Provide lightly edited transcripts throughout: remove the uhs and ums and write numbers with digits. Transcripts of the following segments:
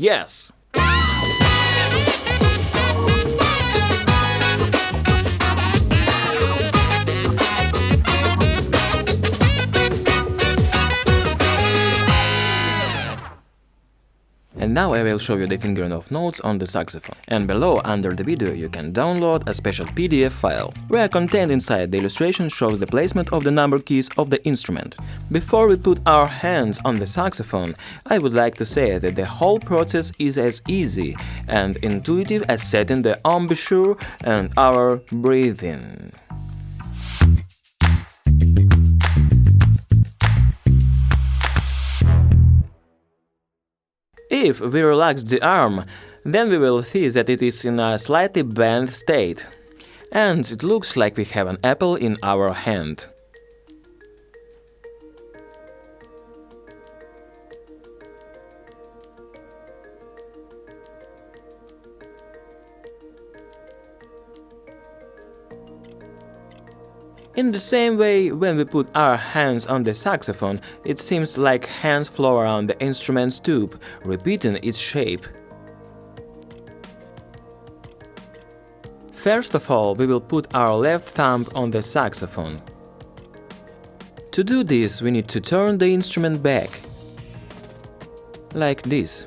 Yes! And now I will show you the fingering of notes on the saxophone. And below, under the video, you can download a special PDF file, where content inside the illustration shows the placement of the number keys of the instrument. Before we put our hands on the saxophone, I would like to say that the whole process is as easy and intuitive as setting the embouchure and our breathing. If we relax the arm, then we will see that it is in a slightly bent state, and it looks like we have an apple in our hand. In the same way, when we put our hands on the saxophone, it seems like hands flow around the instrument's tube, repeating its shape. First of all, we will put our left thumb on the saxophone. To do this, we need to turn the instrument back, like this,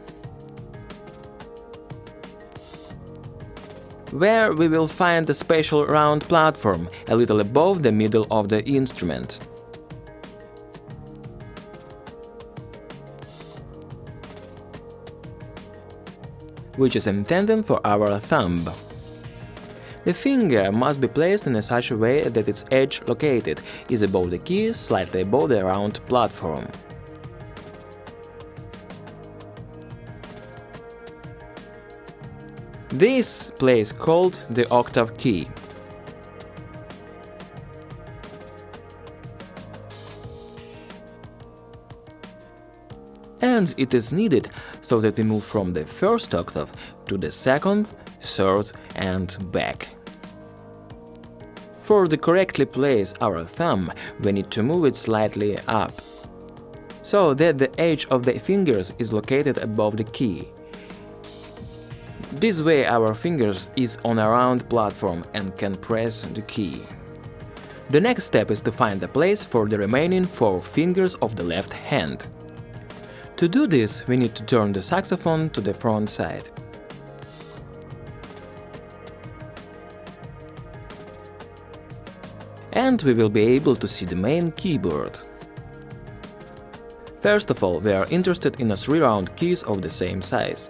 where we will find a special round platform, a little above the middle of the instrument. Which is intended for our thumb. The finger must be placed in such a way that its edge located is above the key, slightly above the round platform. This place called the octave key. And it is needed so that we move from the first octave to the second, third and back. For to correctly place our thumb, we need to move it slightly up, so that the edge of the fingers is located above the key. This way our fingers is on a round platform and can press the key. The next step is to find a place for the remaining 4 fingers of the left hand. To do this, we need to turn the saxophone to the front side. And we will be able to see the main keyboard. First of all, we are interested in 3 round keys of the same size.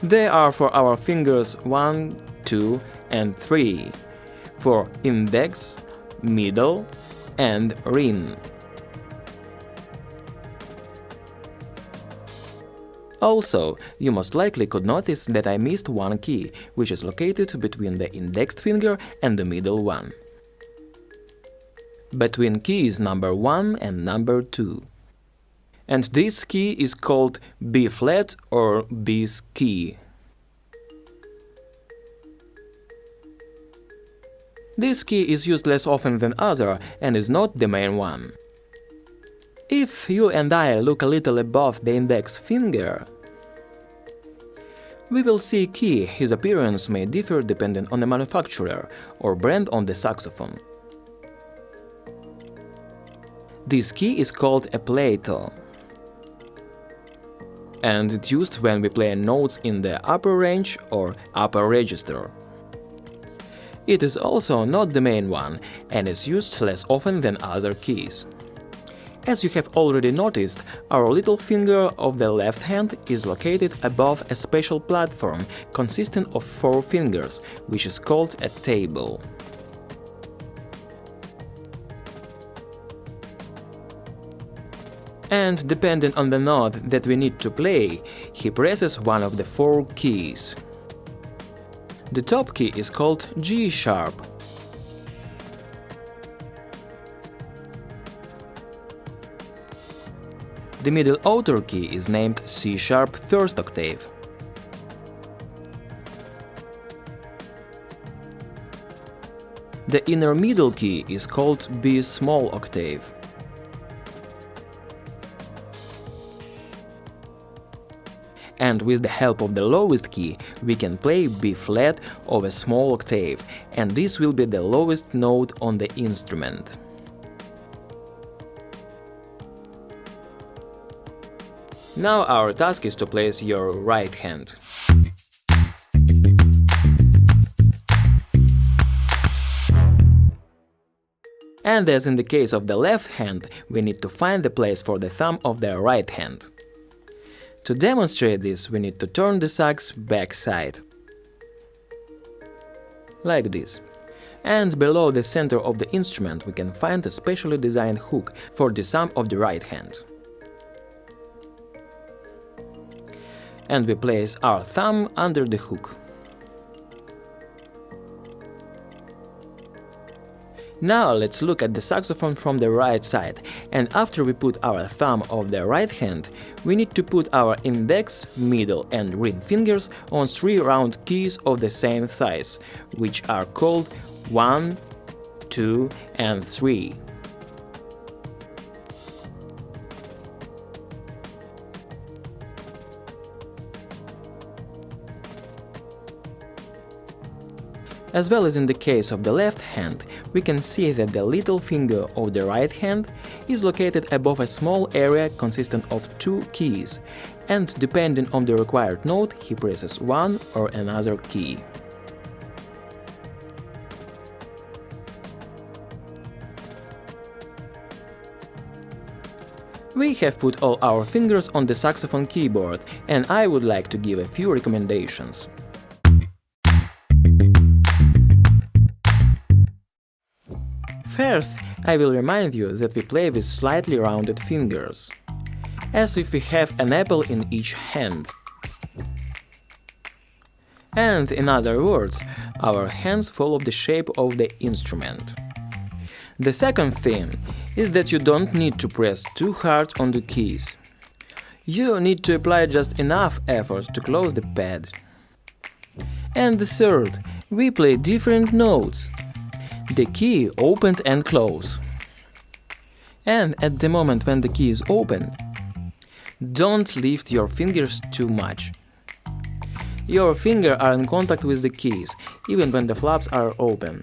They are for our fingers 1, 2 and 3, for index, middle and ring. Also, you most likely could notice that I missed one key, which is located between the indexed finger and the middle one. Between keys number 1 and number 2. And this key is called B flat or B's key. This key is used less often than other and is not the main one. If you and I look a little above the index finger, we will see a key whose appearance may differ depending on the manufacturer or brand on the saxophone. This key is called a Plato, and it's used when we play notes in the upper range or upper register. It is also not the main one and is used less often than other keys. As you have already noticed, our little finger of the left hand is located above a special platform consisting of 4 fingers, which is called a table. And depending on the note that we need to play, he presses one of the 4 keys. The top key is called G sharp. The middle outer key is named C sharp first octave. The inner middle key is called B small octave. And with the help of the lowest key, we can play B flat of a small octave, and this will be the lowest note on the instrument. Now our task is to place your right hand. And as in the case of the left hand, we need to find the place for the thumb of the right hand. To demonstrate this, we need to turn the sax back side, like this. And below the center of the instrument we can find a specially designed hook for the thumb of the right hand. And we place our thumb under the hook. Now let's look at the saxophone from the right side, and after we put our thumb of the right hand, we need to put our index, middle and ring fingers on 3 round keys of the same size, which are called 1, 2 and 3. As well as in the case of the left hand, we can see that the little finger of the right hand is located above a small area consisting of 2 keys, and depending on the required note, he presses one or another key. We have put all our fingers on the saxophone keyboard, and I would like to give a few recommendations. First, I will remind you that we play with slightly rounded fingers, as if we have an apple in each hand. And in other words, our hands follow the shape of the instrument. The second thing is that you don't need to press too hard on the keys. You need to apply just enough effort to close the pad. And the third, we play different notes. The key opened and closed. And at the moment when the key is open, don't lift your fingers too much. Your fingers are in contact with the keys, even when the flaps are open.